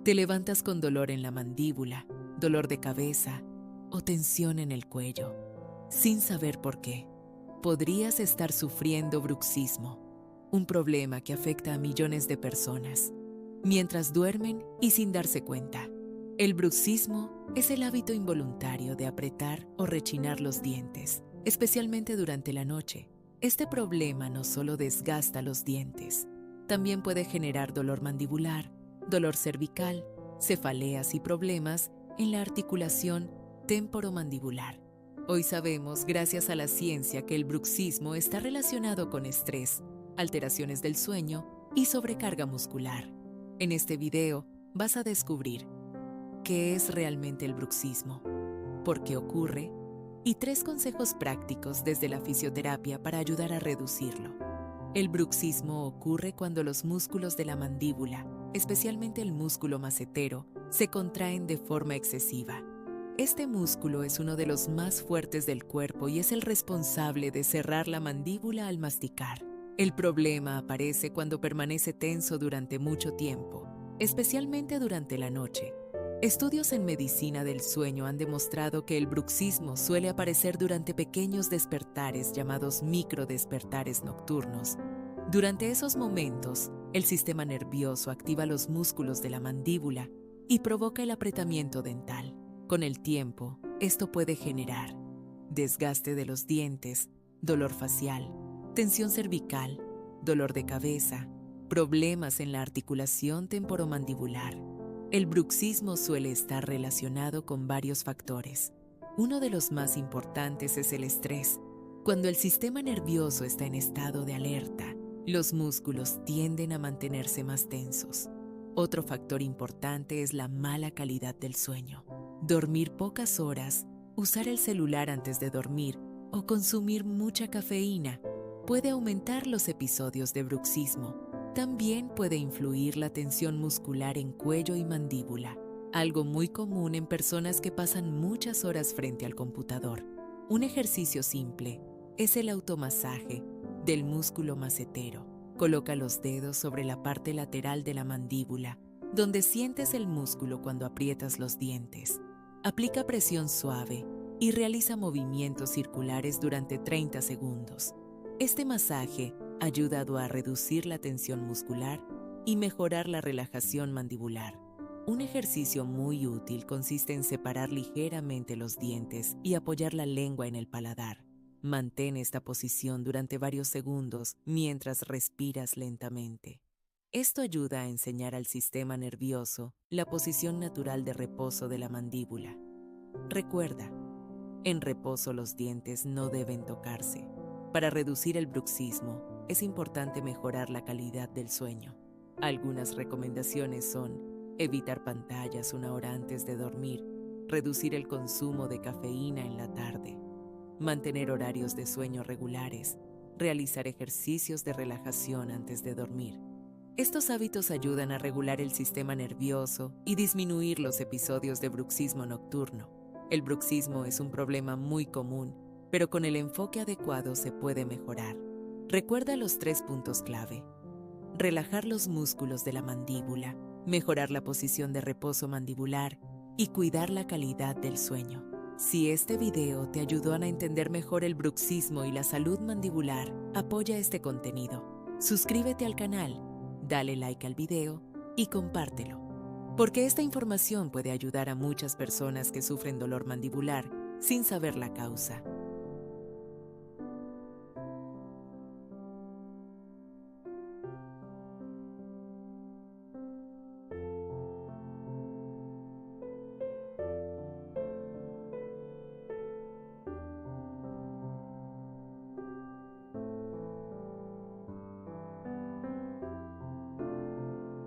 Te levantas con dolor en la mandíbula, dolor de cabeza o tensión en el cuello, sin saber por qué. Podrías estar sufriendo bruxismo, un problema que afecta a millones de personas, mientras duermen y sin darse cuenta. El bruxismo es el hábito involuntario de apretar o rechinar los dientes, especialmente durante la noche. Este problema no solo desgasta los dientes, también puede generar dolor mandibular, dolor cervical, cefaleas y problemas en la articulación temporomandibular. Hoy sabemos, gracias a la ciencia, que el bruxismo está relacionado con estrés, alteraciones del sueño y sobrecarga muscular. En este video vas a descubrir qué es realmente el bruxismo, por qué ocurre y 3 consejos prácticos desde la fisioterapia para ayudar a reducirlo. El bruxismo ocurre cuando los músculos de la mandíbula, especialmente el músculo macetero, se contraen de forma excesiva. Este músculo es uno de los más fuertes del cuerpo y es el responsable de cerrar la mandíbula al masticar. El problema aparece cuando permanece tenso durante mucho tiempo, especialmente durante la noche. Estudios en medicina del sueño han demostrado que el bruxismo suele aparecer durante pequeños despertares llamados microdespertares nocturnos. Durante esos momentos, el sistema nervioso activa los músculos de la mandíbula y provoca el apretamiento dental. Con el tiempo, esto puede generar desgaste de los dientes, dolor facial, tensión cervical, dolor de cabeza, problemas en la articulación temporomandibular. El bruxismo suele estar relacionado con varios factores. Uno de los más importantes es el estrés. Cuando el sistema nervioso está en estado de alerta, los músculos tienden a mantenerse más tensos. Otro factor importante es la mala calidad del sueño. Dormir pocas horas, usar el celular antes de dormir o consumir mucha cafeína puede aumentar los episodios de bruxismo. También puede influir la tensión muscular en cuello y mandíbula, algo muy común en personas que pasan muchas horas frente al computador. Un ejercicio simple es el automasaje del músculo macetero. Coloca los dedos sobre la parte lateral de la mandíbula, donde sientes el músculo cuando aprietas los dientes. Aplica presión suave y realiza movimientos circulares durante 30 segundos. Este masaje ayuda a reducir la tensión muscular y mejorar la relajación mandibular. Un ejercicio muy útil consiste en separar ligeramente los dientes y apoyar la lengua en el paladar. Mantén esta posición durante varios segundos mientras respiras lentamente. Esto ayuda a enseñar al sistema nervioso la posición natural de reposo de la mandíbula. Recuerda, en reposo los dientes no deben tocarse. Para reducir el bruxismo, es importante mejorar la calidad del sueño. Algunas recomendaciones son evitar pantallas 1 hora antes de dormir, reducir el consumo de cafeína en la tarde, mantener horarios de sueño regulares, realizar ejercicios de relajación antes de dormir. Estos hábitos ayudan a regular el sistema nervioso y disminuir los episodios de bruxismo nocturno. El bruxismo es un problema muy común, pero con el enfoque adecuado se puede mejorar. Recuerda los 3 puntos clave: relajar los músculos de la mandíbula, mejorar la posición de reposo mandibular y cuidar la calidad del sueño. Si este video te ayudó a entender mejor el bruxismo y la salud mandibular, apoya este contenido. Suscríbete al canal, dale like al video y compártelo, porque esta información puede ayudar a muchas personas que sufren dolor mandibular sin saber la causa.